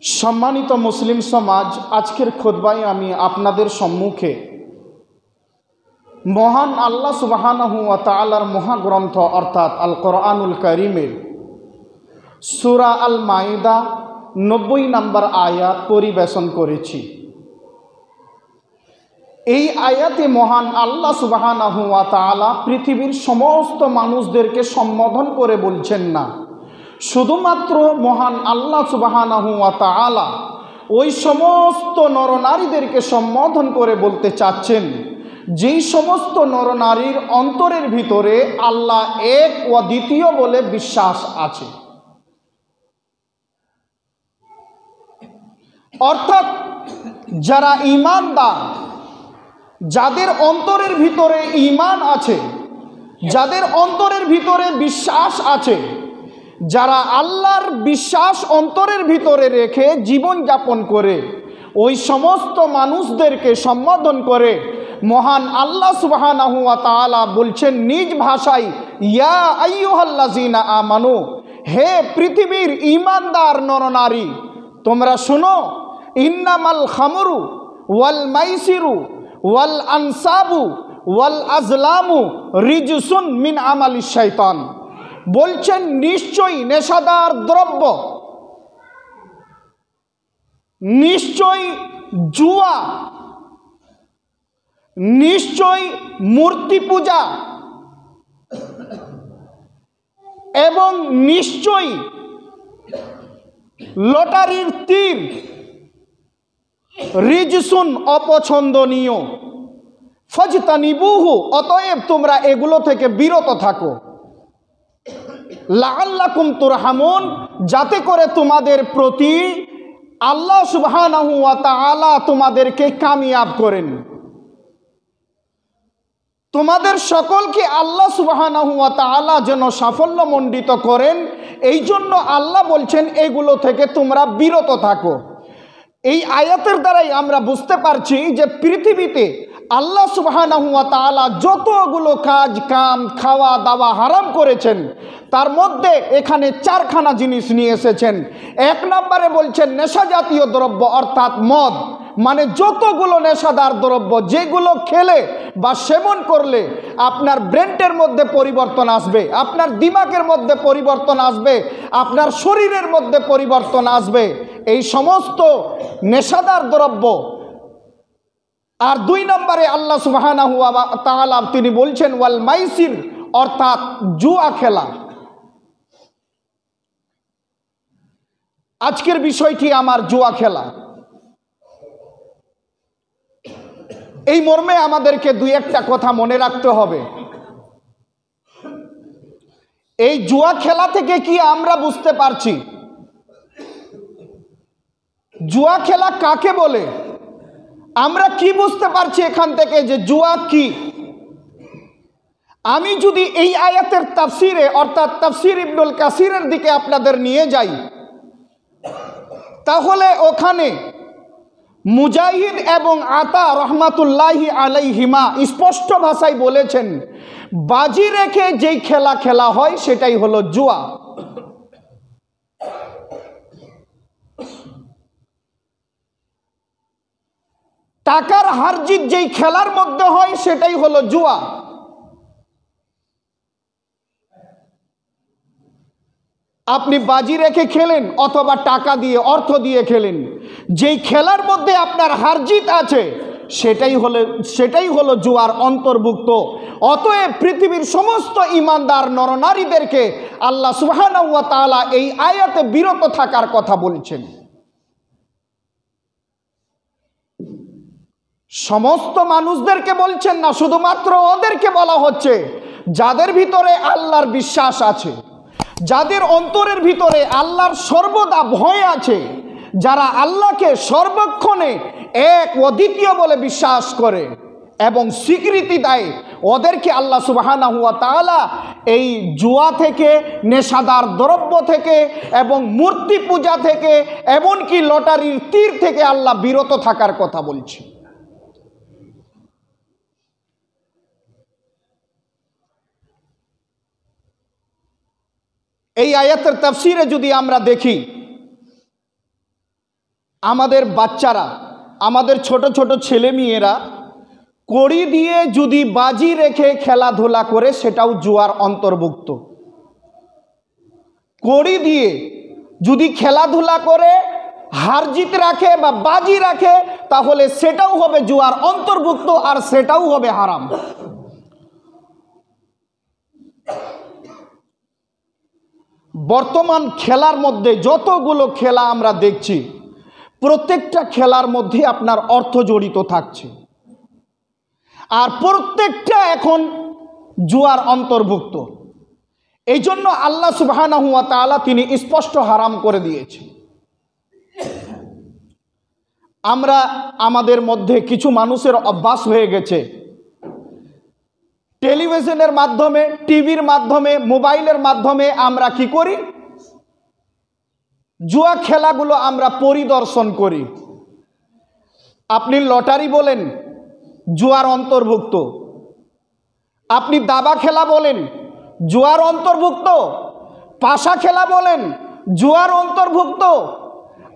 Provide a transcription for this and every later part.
सम्मानित मुस्लिम समाज आजकेर खुतबाय आमी आपनादेर सम्मुखे महान आल्लाह सुबहानाहु वा ताआलार महाग्रंथ अर्थात आल कुरआनुल करीमेर सूरा आल माइदा 90 नम्बर आयात परिवेशन करेछि। এই আয়াতে মহান আল্লাহ সুবহানাহু ওয়া তাআলা পৃথিবীর সমস্ত মানুষদেরকে সম্বোধন করে বলছেন না, শুধুমাত্র মহান আল্লাহ সুবহানাহু ওয়া তাআলা ওই সমস্ত নরনারীদেরকে সম্বোধন করে বলতে চাচ্ছেন যেই সমস্ত নরনারীর অন্তরের ভিতরে আল্লাহ এক ও দ্বিতীয় বলে বিশ্বাস আছে। অর্থাৎ যারা ঈমানদার, যাদের অন্তরের ভিতরে ঈমান আছে, যাদের অন্তরের ভিতরে বিশ্বাস আছে, যারা আল্লাহর বিশ্বাস অন্তরের ভিতরে রেখে জীবন যাপন করে, ওই সমস্ত মানুষদেরকে সম্বোধন করে মহান আল্লাহ সুবহানাহু ওয়া তাআলা বলছেন নিজ ভাষায়, ইয়া আইয়ুহাল্লাযিনা আমানু, হে পৃথিবীর ঈমানদার নরনারী তোমরা শোনো, ইন্নামাল খামরু ওয়াল মাইসিরু ওয়াল আনসাবু ওয়াল আজলামু রিজসুন মিন আমালিশ শাইতান। বলছেন নিশ্চয়ই নেশাদার দ্রব্য, নিশ্চয়ই জুয়া, নিশ্চয়ই মূর্তি পূজা এবং নিশ্চয়ই লটারির তীর রিজসুন অপছন্দনীয়, ফাজতানিবুহু অতএব তোমরা এগুলো থেকে বিরত থাকো, লাআল্লাকুম তুরহামুন যাতে করে তোমাদের প্রতি আল্লাহ সুবহানাহু ওয়া তাআলা তোমাদেরকে কামিয়াব করেন, তোমাদের সকলকে আল্লাহ সুবহানাহু ওয়া তাআলা যেন সাফল্যমণ্ডিত করেন। এই জন্য আল্লাহ বলছেন এগুলো থেকে তোমরা বিরত থাকো। এই আয়াতের দ্বারাই আমরা বুঝতে পারছি যে পৃথিবীতে আল্লাহ সুবহানাহু ওয়া তাআলা যতগুলো কাজ কাম খাওয়া দাওয়া হারাম করেছেন তার মধ্যে এখানে চারখানা জিনিস নিয়ে এসেছেন। এক নম্বরে বলছেন নেশা জাতীয় দ্রব্য অর্থাৎ মদ, মানে যতগুলো নেশাদার দ্রব্য যেগুলো খেলে বা সেবন করলে আপনার ব্রেনের মধ্যে পরিবর্তন আসবে, আপনার দিমাগের মধ্যে পরিবর্তন আসবে, আপনার শরীরের মধ্যে পরিবর্তন আসবে, এই সমস্ত নেশাদার দ্রব্য। আর দুই নম্বরে আল্লাহ সুবহানাহু ওয়া তাআলা তিনি বলছেন ওয়াল মাইসির অর্থাৎ জুয়া খেলা। আজকের বিষয়টি আমার জুয়া খেলা। এই মর্মে আমাদেরকে দুই একটা কথা মনে রাখতে হবে। এই জুয়া খেলা থেকে কি আমরা বুঝতে পারছি জুয়া খেলা কাকে বলে? আমরা কি বুঝতে পারছি এখান থেকে যে জুয়া কি? আমি যদি এই আয়াতের তাফসিরে অর্থাৎ তাফসির ইবনুল কাসিরের দিকে আপনাদের নিয়ে যাই, তাহলে ওখানে মুজাহিদ এবং আতা রহমাতুল্লাহি আলাইহিমা স্পষ্ট ভাষায় বলেছেন বাজি রেখে যেই খেলা খেলা হয় সেটাই হলো জুয়া। টাকার হারজিত যেই খেলার মধ্যে হয় সেটাই হলো জুয়া। আপনি বাজি রেখে খেলেন অথবা টাকা দিয়ে অর্থ দিয়ে খেলেন, যেই খেলার মধ্যে আপনার হারজিত আছে সেটাই হলো জুয়ার অন্তর্ভুক্ত। অতএব পৃথিবীর সমস্ত ঈমানদার নরনারীদেরকে আল্লাহ সুবহানাহু ওয়া তাআলা এই আয়াতে বিরত থাকার কথা বলছেন। সমস্ত মানুষদেরকে বলছেন না, শুধুমাত্র ওদেরকে বলা হচ্ছে যাদের ভিতরে আল্লাহর বিশ্বাস আছে, যাদের অন্তরের ভিতরে আল্লাহর সর্বদা ভয় আছে, যারা আল্লাহকে সর্বক্ষণে এক ও দ্বিতীয় বলে বিশ্বাস করে এবং স্বীকৃতি দেয়, ওদেরকে আল্লাহ সুবহানাহু ওয়া তাআলা এই জুয়া থেকে, নেশাদার দ্রব্য থেকে এবং মূর্তি পূজা থেকে এমনকি লটারির তীর থেকে আল্লাহ বিরত থাকার কথা বলছে। এই আয়াতের তাফসিরে যদি আমরা দেখি আমাদের বাচ্চারা, আমাদের ছোট ছোট ছেলে মেয়েরা কড়ি দিয়ে যদি বাজি রেখে খেলাধুলা করে সেটাও জুয়ার অন্তর্ভুক্ত। কড়ি দিয়ে যদি খেলাধুলা করে হার জিত রাখে বা বাজি রাখে তাহলে সেটাও হবে জুয়ার অন্তর্ভুক্ত, আর সেটাও হবে হারাম। বর্তমান খেলার মধ্যে যতগুলো খেলা আমরা দেখছি, প্রত্যেকটা খেলার মধ্যে আপনার অর্থ জড়িত থাকছে, আর প্রত্যেকটা এখন জুয়ার অন্তর্ভুক্ত। এই জন্য আল্লাহ সুবহানাহু ওয়া তাআলা তিনি স্পষ্ট হারাম করে দিয়েছেন। আমরা আমাদের মধ্যে কিছু মানুষের অভ্যাস হয়ে গেছে টেলিভিশনের মাধ্যমে, টিভির মাধ্যমে, মোবাইলের মাধ্যমে আমরা কি করি, জুয়া খেলাগুলো আমরা পরিদর্শন করি। আপনি লটারি বলেন জুয়ার অন্তর্ভুক্ত, আপনি দাবা খেলা বলেন জুয়ার অন্তর্ভুক্ত, পাশা খেলা বলেন জুয়ার অন্তর্ভুক্ত,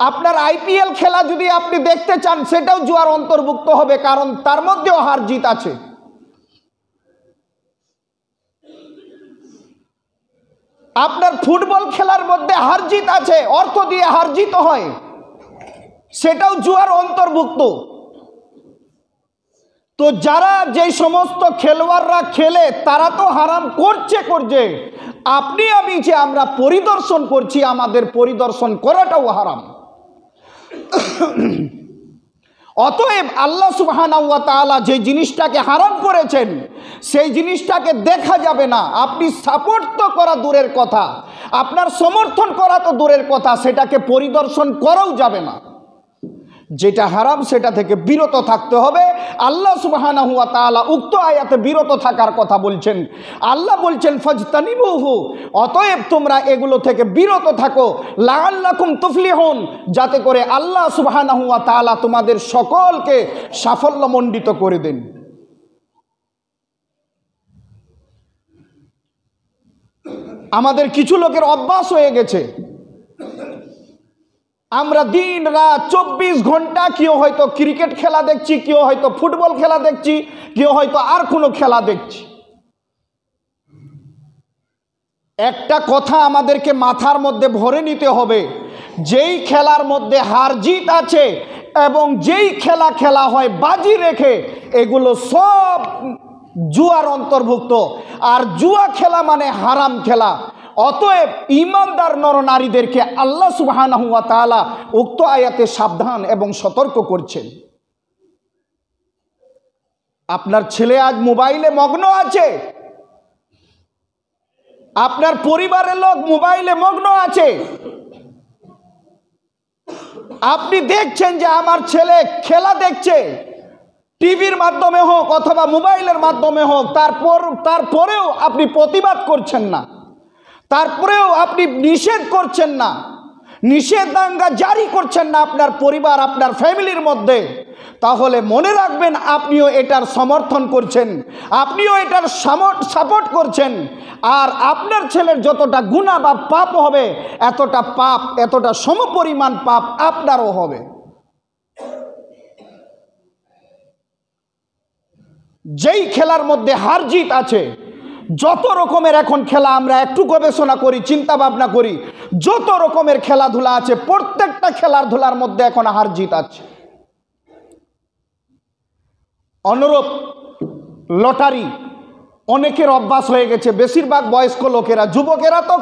আপনার আইপিএল খেলা যদি আপনি দেখতে চান সেটাও জুয়ার অন্তর্ভুক্ত হবে, কারণ তার মধ্যেও হার জিত আছে। আপনার ফুটবল খেলার মধ্যে হার জিত আছে, অর্থ দিয়ে হার জিত হয়, সেটাও জুয়ার অন্তর্ভুক্ত। তো যারা যে সমস্ত খেলোয়াড়রা খেলে তারা তো হারাম করছে, আপনি আমি যে আমরা পরিদর্শন করছি, আমাদের পরিদর্শন করাটাও হারাম। অতএব আল্লাহ সুবহানাহু ওয়া তাআলা যে জিনিসটাকে হারাম করেছেন সেই জিনিসটাকে দেখা যাবে না। আপনি সাপোর্ট তো করা দূরের কথা, আপনার সমর্থন করা তো দূরের কথা, সেটাকে পরিদর্শন করাও যাবে না। যেটা হারাম সেটা থেকে বিরত থাকতে হবে। আল্লাহ সুবহানাহু ওয়া তাআলা উক্ত আয়াতে বিরত থাকার কথা বলছেন। আল্লাহ বলছেন ফাজতানিবুহু, অতএব তোমরা এগুলো থেকে বিরত থাকো, লাআল্লাকুম তুফলিহুন, যাতে করে আল্লাহ সুবহানাহু ওয়া তাআলা তোমাদের সকলকে সাফল্যমণ্ডিত করে দেন। আমাদের কিছু লোকের অভ্যাস হয়ে গেছে, আমরা দিন রাত 24 ঘন্টা কেউ হয়তো ক্রিকেট খেলা দেখছি, কেউ হয়তো ফুটবল খেলা দেখছি, কেউ হয়তো আর কোনো খেলা দেখছি। একটা কথা আমাদেরকে মাথার মধ্যে ভরে নিতে হবে, যেই খেলার মধ্যে হার জিত আছে এবং যেই খেলা খেলা হয় বাজি রেখে, এগুলো সব জুয়ার অন্তর্ভুক্ত, আর জুয়া খেলা মানে হারাম খেলা। অতএব ঈমানদার নরনারীদেরকে আল্লাহ সুবহানাহু ওয়া তাআলা উক্ত আয়াতে সাবধান এবং সতর্ক করছেন। আপনার ছেলে আজ মোবাইলে মগ্ন আছে, আপনার পরিবারের লোক মোবাইলে মগ্ন আছে, আপনি দেখছেন যে আমার ছেলে খেলা দেখছে, টিভির মাধ্যমে হোক অথবা মোবাইলের মাধ্যমে হোক, তারপরেও আপনি প্রতিবাদ করছেন না, তারপরেও আপনি নিষেধ করছেন না, নিষেধাজ্ঞা জারি করছেন না আপনার পরিবার, আপনার ফ্যামিলির মধ্যে, তাহলে মনে রাখবেন আপনিও এটার সমর্থন করছেন, আপনিও এটার সাপোর্ট করছেন। আর আপনার ছেলের যতটা গুনাহ বা পাপ হবে, এতটা সমপরিমাণ পাপ আপনারও হবে। যেই খেলার মধ্যে হার জিত আছে, যত রকমের এখন খেলা আমরা একটু গবেষণা করি, চিন্তা ভাবনা করি, যত রকমের খেলাধুলা আছে প্রত্যেকটা খেলাধুলার মধ্যে এখন হার জিত আছে। অনুরূপ লটারি অনেকের অভ্যাস হয়ে গেছে, বেশিরভাগ বয়স্ক লোকেরা, যুবকেরা তো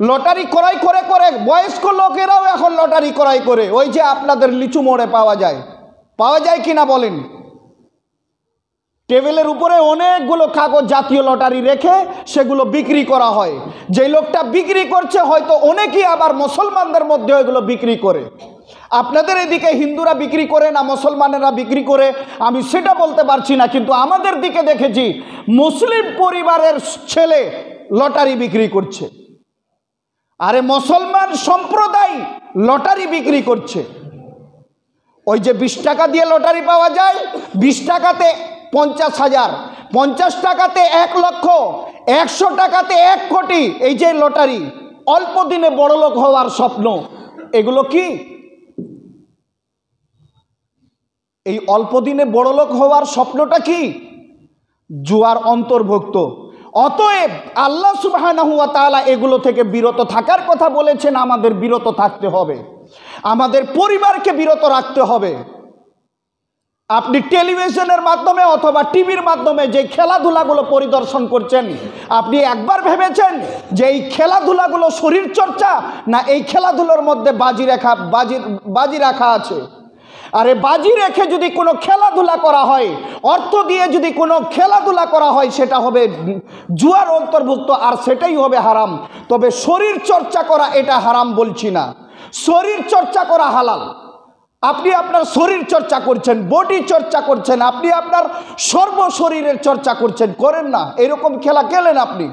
লটারি ক্রয় করে, বয়স্ক লোকেরাও এখন লটারি ক্রয় করে। ওই যে আপনাদের লিচু মোড়ে পাওয়া যায় কিনা বলেন, টেবিলের উপরে অনেকগুলো কাগজ জাতীয় লটারি রেখে সেগুলো বিক্রি করা হয়। যে লোকটা বিক্রি করছে হয়তো অনেকেই আবার মুসলমানদের মধ্যে এগুলো বিক্রি করে। আপনাদের এদিকে হিন্দুরা বিক্রি করে না মুসলমানেরা বিক্রি করে আমি সেটা বলতে পারছি না, কিন্তু আমাদের দিকে দেখেছি মুসলিম পরিবারের ছেলে লটারি বিক্রি করছে, আরে মুসলমান সম্প্রদায় লটারি বিক্রি করছে। ওই যে 20 টাকা দিয়ে লটারি পাওয়া যায়, 20 টাকাতে 50,000, 50 টাকাতে 1 লক্ষ, 100 টাকাতে 1 কোটি, এই যে লটারি, অল্প দিনে বড়লোক হওয়ার স্বপ্ন, এগুলো কি? এই অল্প দিনে বড়লোক হওয়ার স্বপ্নটা কি? জুয়ার অন্তর্ভুক্ত। অতএব আল্লাহ সুবহানাহু ওয়া তাআলা এগুলো থেকে বিরত থাকার কথা বলেছেন। আমাদের বিরত থাকতে হবে, আমাদের পরিবারকে বিরত রাখতে হবে। আপনি টেলিভিশনের মাধ্যমে অথবা টিভির মাধ্যমে যে খেলাধুলাগুলো পরিদর্শন করছেন, আপনি একবার ভেবেছেন যে এই খেলাধুলাগুলো শরীর চর্চা, না এই খেলাধুলার মধ্যে বাজি রাখা আছে? আরে বাজি রেখে যদি কোনো খেলাধুলা করা হয়, অর্থ দিয়ে যদি কোনো খেলাধুলা করা হয়, সেটা হবে জুয়ার অন্তর্ভুক্ত, আর সেটাই হবে হারাম। তবে শরীর চর্চা করা এটা হারাম বলছি না, শরীর চর্চা করা হালাল। আপনি আপনার শরীর চর্চা করছেন, বডি চর্চা করছেন, আপনি আপনার সর্বশরীরের চর্চা করছেন, করেন না? এরকম খেলা খেলেন আপনি,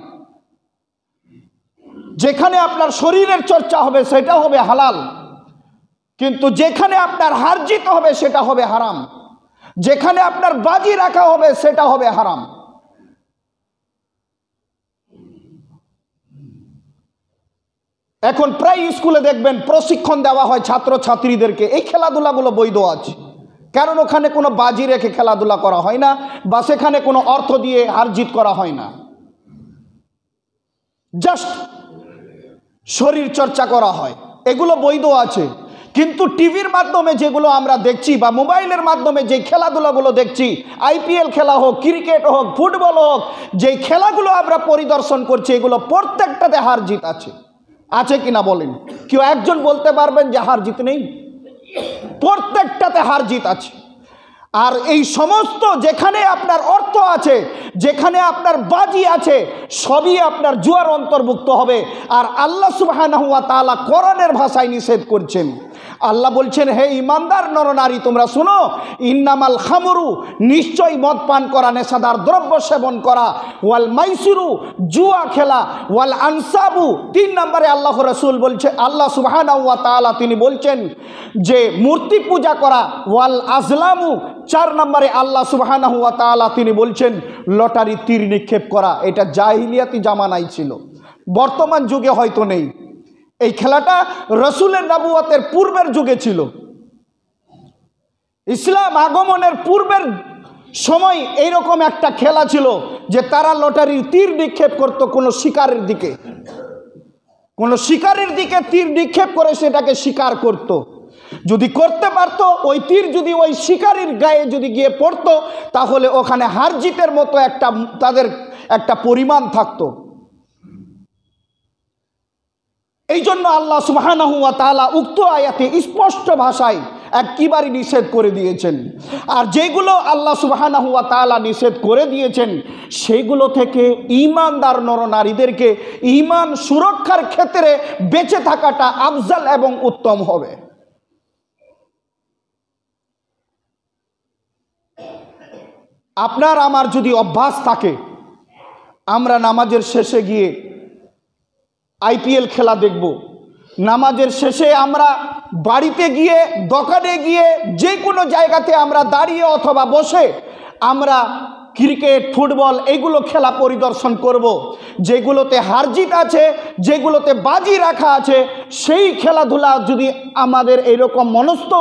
যেখানে আপনার শরীরের চর্চা হবে সেটা হবে হালাল, কিন্তু যেখানে আপনার হার জিত হবে সেটা হবে হারাম, যেখানে আপনার বাজি রাখা হবে সেটা হবে হারাম। এখন প্রায় স্কুলে দেখবেন প্রশিক্ষণ দেওয়া হয় ছাত্রছাত্রীদেরকে, এই খেলাধুলাগুলো বৈধ আছে, কারণ ওখানে কোনো বাজি রেখে খেলাধুলা করা হয় না, বা সেখানে কোনো অর্থ দিয়ে হার জিত করা হয় না, জাস্ট শরীর চর্চা করা হয়, এগুলো বৈধ আছে। কিন্তু টিভির মাধ্যমে যেগুলো আমরা দেখছি বা মোবাইলের মাধ্যমে যে খেলাধুলাগুলো দেখছি, আইপিএল খেলা হোক, ক্রিকেট হোক, ফুটবল হোক, যেই খেলাগুলো আমরা পরিদর্শন করছি, এগুলো প্রত্যেকটাতে হার জিত আছে। আছে কিনা বলেন? কেউ একজন বলতে পারবেন যে হার জিত নেই? প্রত্যেকটাতে হার জিত আছে। আর এই সমস্ত যেখানে আপনার অর্থ আছে, যেখানে আপনার বাজি আছে, সবই আপনার জুয়ার অন্তর্ভুক্ত হবে। আর আল্লাহ সুবহানাহু ওয়া তাআলা কোরআনের ভাষায় নিষেধ করছেন। আল্লাহ বলছেন, হে ইমানদার নরনারী, তোমরা শোনো, ইন্নামাল খামরু, নিশ্চয় মদ পান করা, নেশাদার দ্রব্য সেবন করা, ওয়াল মাইসিরু, জুয়া খেলা, ওয়াল আনসাবু, 3 নম্বরে আল্লাহ রাসূল বলছে, আল্লাহ সুবহানাহু ওয়া তাআলা তিনি বলছেন যে মূর্তি পূজা করা, ওয়াল আজলামু, 4 নম্বরে আল্লাহ সুবহানাহু ওয়া তাআলা তিনি বলছেন লটারি তীর নিক্ষেপ করা। এটা জাহিলিয়াতি জামানায় ছিল, বর্তমান যুগে হয়তো নেই। এই খেলাটা রসুলের নবুয়তের পূর্বের যুগে ছিল, ইসলাম আগমনের পূর্বের সময় এইরকম একটা খেলা ছিল যে তারা লটারির তীর নিক্ষেপ করত কোনো শিকারের দিকে, কোনো শিকারের দিকে তীর নিক্ষেপ করে সেটাকে শিকার করত। যদি করতে পারত, ওই তীর যদি ওই শিকারীর গায়ে যদি গিয়ে পড়তো, তাহলে ওখানে হার জিতের মতো তাদের একটা পরিমাণ থাকতো। এই জন্য আল্লাহ সুবহানাহু ওয়া তাআলা উক্ত আয়াতে স্পষ্ট ভাষায় একেবারে নিষেধ করে দিয়েছেন। আর যেগুলো আল্লাহ সুবহানাহু ওয়া তাআলা নিষেধ করে দিয়েছেন, সেইগুলো থেকে ঈমানদার নরনারীদেরকে ঈমান সুরক্ষার ক্ষেত্রে বেঁচে থাকাটা আফজাল এবং উত্তম হবে। আপনার আমার যদি অভ্যাস থাকে, আমরা নামাজের শেষে গিয়ে আইপিএল খেলা দেখব, নামাজের শেষে আমরা বাড়িতে গিয়ে, দোকানে গিয়ে, যে কোনো জায়গাতে আমরা দাঁড়িয়ে অথবা বসে আমরা ক্রিকেট, ফুটবল এগুলো খেলা পরিদর্শন করব, যেগুলোতে হার জিত আছে, যেগুলোতে বাজি রাখা আছে, সেই খেলাধুলা যদি আমাদের এইরকম মনস্থ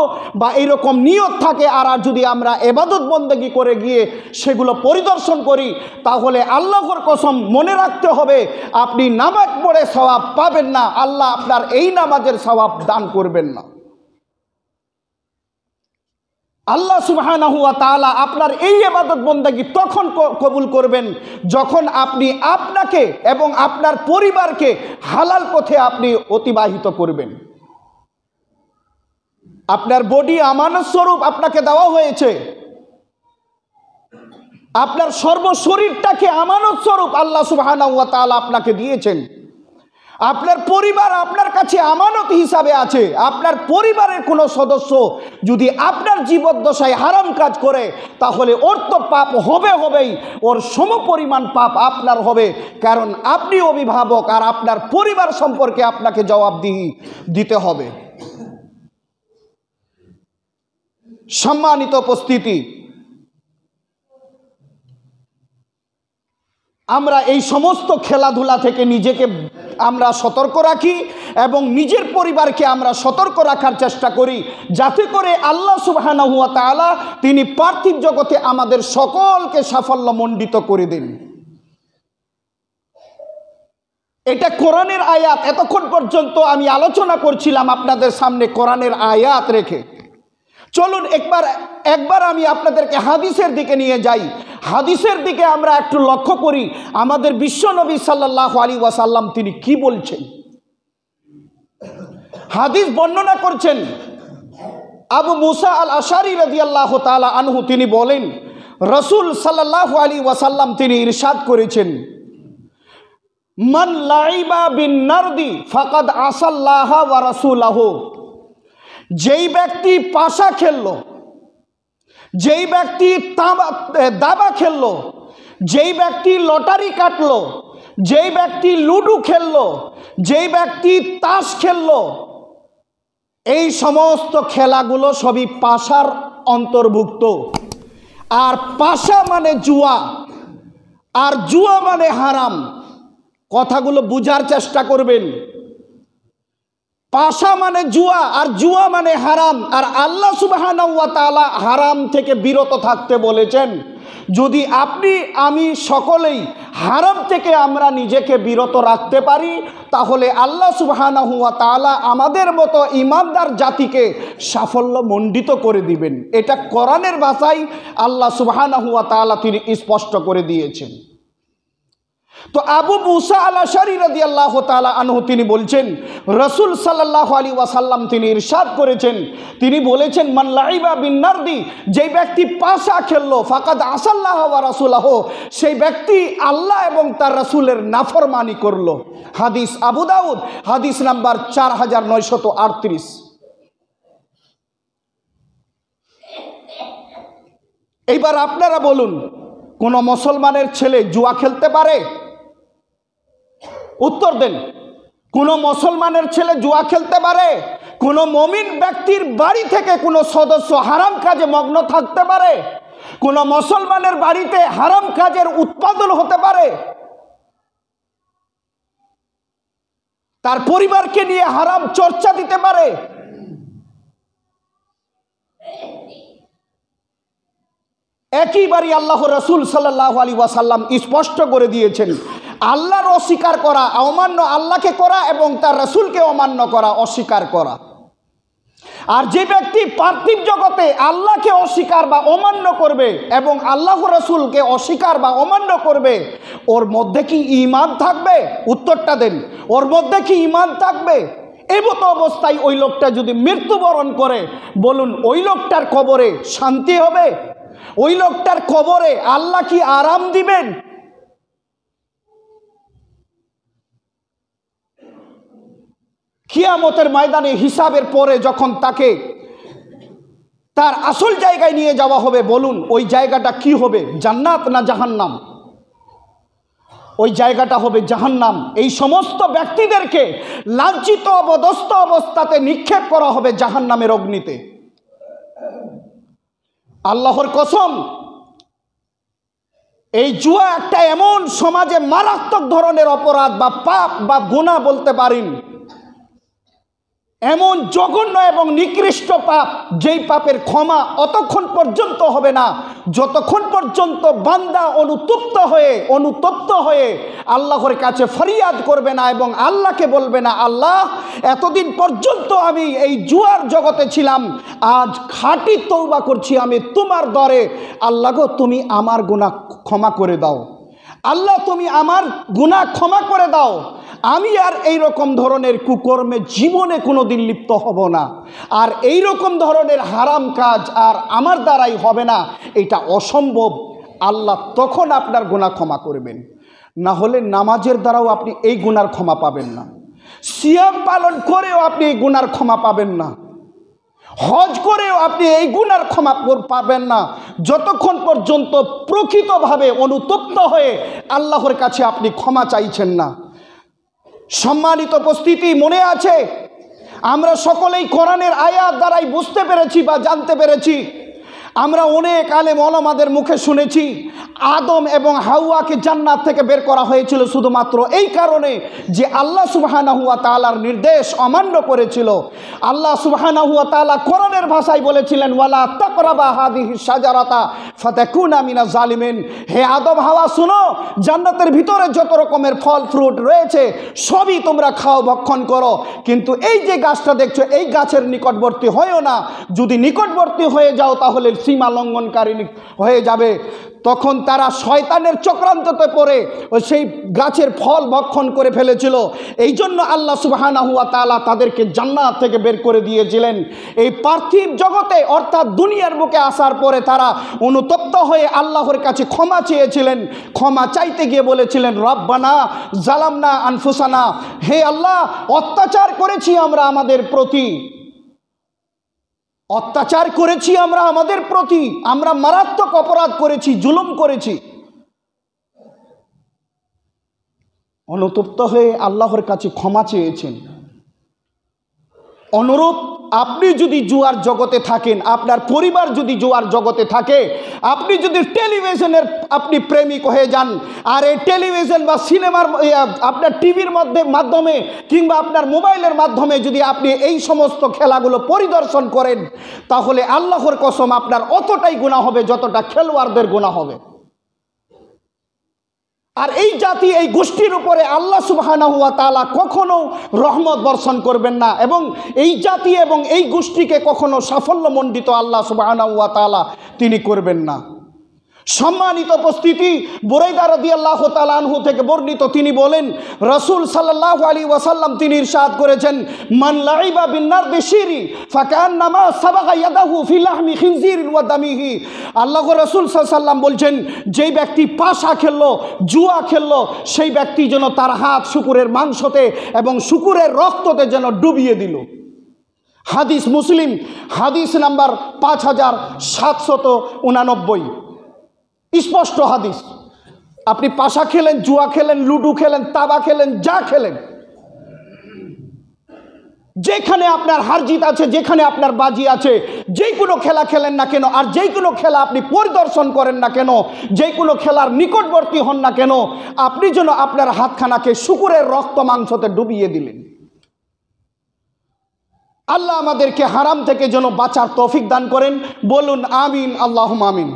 বা এইরকম নিয়ত থাকে, আর যদি আমরা ইবাদত বন্দেগী করে গিয়ে সেগুলো পরিদর্শন করি, তাহলে আল্লাহর কসম মনে রাখতে হবে, আপনি নামাজ পড়ে সওয়াব পাবেন না, আল্লাহ আপনার এই নামাজের সওয়াব দান করবেন না। আল্লাহ সুবহানাহু ওয়া তাআলা আপনার এই ইবাদত বন্দেগী তখন কবুল করবেন যখন আপনি আপনাকে এবং আপনার পরিবারকে হালাল পথে আপনি অতিবাহিত করবেন। আপনার বডি আমানত স্বরূপ আপনাকে দেওয়া হয়েছে, আপনার সর্বশরীরটাকে আমানত স্বরূপ আল্লাহ সুবহানাহু ওয়া তাআলা আপনাকে দিয়েছেন। আপনার পরিবার আপনার কাছে আমানত হিসাবে আছে। আপনার পরিবারের কোনো সদস্য যদি আপনার জীবদ্দশায় হারাম কাজ করে, তাহলে ওর তো পাপ হবেই, ওর সমপরিমাণ পাপ আপনার হবে, কারণ আপনি অভিভাবক, আর আপনার পরিবার সম্পর্কে আপনাকে জবাবদিহি দিতে হবে। সম্মানিত উপস্থিতি, আমরা এই সমস্ত খেলাধুলা থেকে নিজেকে আমরা সতর্ক রাখি এবং নিজের পরিবারকে আমরা সতর্ক রাখার চেষ্টা করি, যাতে করে আল্লাহ সুবহানাহু ওয়া তাআলা তিনি পার্থিব জগতে আমাদের সকলকে সাফল্যমণ্ডিত করে দেন। এটা কোরআনের আয়াত। এতক্ষণ পর্যন্ত আমি আলোচনা করছিলাম আপনাদের সামনে কোরআনের আয়াত রেখে। চলুন একবার আমি আপনাদেরকে হাদিসের দিকে নিয়ে যাই। হাদিসের দিকে আমরা একটু লক্ষ্য করি আমাদের বিশ্বনবী সাল্লাল্লাহু আলাইহি ওয়াসাল্লাম তিনি কি বলছেন। হাদিস বর্ণনা করছেন আবু মুসা আল আশারি রাদিয়াল্লাহু তাআলা আনহু, তিনি বলেন রাসূল সাল্লাল্লাহু আলাইহি ওয়াসাল্লাম তিনি ইরশাদ করেছেন, মান লাইবা বিন নারদি ফাকাদ আসাল্লাহা ওয়া রাসূলাহু। যেই ব্যক্তি পাশা খেললো, যেই ব্যক্তি দাবা খেললো, যেই ব্যক্তি লটারি কাটলো, যেই ব্যক্তি লুডু খেললো, যেই ব্যক্তি তাস খেললো, এই সমস্ত খেলাগুলো সবই পাশার অন্তর্ভুক্ত। আর পাশা মানে জুয়া, আর জুয়া মানে হারাম। কথাগুলো বুঝার চেষ্টা করবেন। পাশা মানে জুয়া আর জুয়া মানে হারাম। আর আল্লাহ সুবহানাহু ওয়া তাআলা হারাম থেকে বিরত থাকতে বলেছেন। যদি আপনি আমি সকলেই হারাম থেকে আমরা নিজেকে বিরত রাখতে পারি, তাহলে আল্লাহ সুবহানাহু ওয়া তাআলা আমাদের মতো ঈমানদার জাতিকে সাফল্যমণ্ডিত করে দিবেন। এটা কোরআনের ভাষায় আল্লাহ সুবহানাহু ওয়া তাআলা তিনি স্পষ্ট করে দিয়েছেন। তো আবু মুসা আল আশারি রাদিয়াল্লাহু তাআলা আনহু তিনি বলছেন, রাসূল সাল্লাল্লাহু আলাইহি ওয়াসাল্লাম তিনি ইরশাদ করেছেন, তিনি বলেছেন, মান লাইবা বিন নারদি, যেই ব্যক্তি পাশা খেললো, ফাকাদ আসাল্লাহ ওয়া রাসূলাহু, সেই ব্যক্তি আল্লাহ এবং তার রাসূলের নাফরমানি করলো। হাদিস আবু দাউদ, হাদিস নাম্বার 4938। এইবার আপনারা বলুন, কোন মুসলমানের ছেলে জুয়া খেলতে পারে? উত্তর দেন। কোন মুসলমানের ছেলে জুয়া খেলতে পারে? কোন মুমিন ব্যক্তির বাড়ি থেকে কোন সদস্য হারাম কাজে মগ্ন থাকতে পারে? কোন মুসলমানের বাড়িতে হারাম কাজের উৎপাদন হতে পারে? তার পরিবারকে নিয়ে হারাম চর্চা দিতে পারে? একইবারই আল্লাহ রাসূল সাল্লাল্লাহু আলাইহি ওয়াসাল্লাম স্পষ্ট করে দিয়েছেন, আল্লাহর অস্বীকার করা, অমান্য আল্লাহকে করা এবং তার রাসূলকে অমান্য করা, অস্বীকার করা। আর যে ব্যক্তি পার্থিব জগতে আল্লাহকে অস্বীকার বা অমান্য করবে এবং আল্লাহ রাসূলকে অস্বীকার বা অমান্য করবে, ওর মধ্যে কি ঈমান থাকবে? উত্তরটা দেন। ওর মধ্যে কি ঈমান থাকবে? এমত অবস্থায় ওই লোকটা যদি মৃত্যুবরণ করে, বলুন ওই লোকটার কবরে শান্তি হবে? ওই লোকটার কবরে আল্লাহ কি আরাম দিবেন? কিয়ামতের ময়দানে হিসাবের পরে যখন তাকে তার আসল জায়গায় নিয়ে যাওয়া হবে, বলুন ওই জায়গাটা কি হবে? জান্নাত না জাহান্নাম? ওই জায়গাটা হবে জাহান্নাম। এই সমস্ত ব্যক্তিদেরকে লাঞ্ছিত অবদস্ত অবস্থাতে নিক্ষেপ করা হবে জাহান্নামের অগ্নিতে। আল্লাহর কসম, এই জুয়া একটা এমন সমাজে মারাত্মক ধরনের অপরাধ বা পাপ বা গুনাহ বলতে পারেন, এমন জঘন্য এবং নিকৃষ্ট পাপ, যেই পাপের ক্ষমা অতক্ষণ পর্যন্ত হবে না যতক্ষণ পর্যন্ত বান্দা অনুতপ্ত হয়ে আল্লাহর কাছে ফরিয়াদ করবে না এবং আল্লাহকে বলবে না, আল্লাহ এতদিন পর্যন্ত আমি এই জুয়ার জগতে ছিলাম, আজ খাঁটি তওবা করছি আমি তোমার দরে, আল্লাহ গো তুমি আমার গুনাহ ক্ষমা করে দাও, আল্লাহ তুমি আমার গুনাহ ক্ষমা করে দাও, আমি আর এই রকম ধরনের কুকর্মে জীবনে কোনোদিন লিপ্ত হব না, আর এই রকম ধরনের হারাম কাজ আর আমার দ্বারাই হবে না, এটা অসম্ভব। আল্লাহ তখন আপনার গুনাহ ক্ষমা করবেন। না হলে নামাজের দ্বারাও আপনি এই গুনার ক্ষমা পাবেন না, সিয়াম পালন করেও আপনি এই গুনার ক্ষমা পাবেন না, হজ করেও আপনি এই গুনার ক্ষমা পাবেন না, যতক্ষণ পর্যন্ত প্রকৃতভাবে অনুতপ্ত হয়ে আল্লাহর কাছে আপনি ক্ষমা চাইছেন না। সম্মানিত উপস্থিতি, মনে আছে আমরা সকলেই কোরআনের আয়াত দ্বারাই বুঝতে পেরেছি বা জানতে পেরেছি, আমরা অনেক আলেম ওলামাদের মুখে শুনেছি আদম এবং হাওয়াকে জান্নাত থেকে বের করা হয়েছিল শুধুমাত্র এই কারণে যে আল্লাহ সুবহানাহু ওয়া তাআলার নির্দেশ অমান্য করেছিল। আল্লাহ সুবহানাহু ওয়া তাআলা কোরআনের ভাষায় বলেছিলেন, ওয়ালা তাকরাবা হাদিহিস শাজারাতা ফাতাকুনা মিনাজ জালিমিন। হে আদম হাওয়া, শুনো, জান্নাতের ভিতরে যত রকমের ফল ফ্রুট রয়েছে সবই তোমরা খাও, ভক্ষণ করো, কিন্তু এই যে গাছটা দেখছো এই গাছের নিকটবর্তী হয়েও না। যদি নিকটবর্তী হয়ে যাও তাহলে সীমা লঙ্ঘনকারী হয়ে যাবে। তখন তারা শয়তানের চক্রান্ততে পড়ে সেই গাছের ফল ভক্ষণ করে ফেলেছিল। এই জন্য আল্লাহ সুবহানাহু ওয়া তাআলা তাদেরকে জান্নাত থেকে বের করে দিয়েছিলেন। এই পার্থিব জগতে অর্থাৎ দুনিয়ার বুকে আসার পরে তারা অনুতপ্ত হয়ে আল্লাহর কাছে ক্ষমা চেয়েছিলেন। ক্ষমা চাইতে গিয়ে বলেছিলেন, রব্বানা জালামনা আনফুসানা, হে আল্লাহ, অত্যাচার করেছি আমরা আমাদের প্রতি, অত্যাচার করেছি আমরা আমাদের প্রতি, আমরা মারাত্মক অপরাধ করেছি, জুলুম করেছি। অনুতপ্ত হয়ে আল্লাহর কাছে ক্ষমা চেয়েছেন। অনুরূপ আপনি যদি জুয়ার জগতে থাকেন, আপনার পরিবার যদি জুয়ার জগতে থাকে, আপনি যদি টেলিভিশনের আপনি প্রেমিক হয়ে যান, আর এই টেলিভিশন বা সিনেমার আপনার টিভির মাধ্যমে কিংবা আপনার মোবাইলের মাধ্যমে যদি আপনি এই সমস্ত খেলাগুলো পরিদর্শন করেন, তাহলে আল্লাহর কসম আপনার অতটাই গুনাহ হবে যতটা খেলোয়াড়দের গুনাহ হবে। আর এই জাতি, এই গোষ্ঠীর উপরে আল্লাহ সুবহানাহু ওয়া তাআলা কখনো রহমত বর্ষণ করবেন না, এবং এই জাতি এবং এই গোষ্ঠীকে কখনো সাফল্যমণ্ডিত আল্লাহ সুবহানাহু ওয়া তাআলা তিনি করবেন না। সম্মানিত উপস্থিতি, বুরাইদা রাদিয়াল্লাহু তাআলা আনহু থেকে বর্ণিত, তিনি বলেন, রাসূল সাল্লাল্লাহু আলাইহি ওয়াসাল্লাম তিনি ইরশাদ করেছেন, মান লাইবা বিন নারদি শিরি ফাকান্নামা সাবাগা ইয়াদাহু ফি লাহমি খিনজিরিন ওয়া দামিহি। আল্লাহর রাসূল সাল্লাল্লাহু আলাইহি ওয়াসাল্লাম বলছেন, যেই ব্যক্তি পাশা খেললো, জুয়া খেললো, সেই ব্যক্তি যেন তার হাত শুকুরের মাংসতে এবং শুকুরের রক্ততে যেন ডুবিয়ে দিল। হাদিস মুসলিম, হাদিস নাম্বার 5789। স্পষ্ট হাদিস। আপনি পাশা খেলেন, জুয়া খেলেন, লুডু খেলেন, তাবা খেলেন, যা খেলেন, যেখানে আপনার হারজিত আছে, যেখানে আপনার বাজি আছে, যে কোনো খেলা খেলেন না কেন, আর যে কোনো খেলা আপনি পরিদর্শন করেন না কেন, যে কোনো খেলার নিকটবর্তী হন না কেন, আপনি যেন আপনার হাতখানাকে শুকুরের রক্ত মাংসতে ডুবিয়ে দিলেন। আল্লাহ আমাদেরকে হারাম থেকে যেন বাঁচার তৌফিক দান করেন। বলুন আমিন, আল্লাহুম্মা আমিন।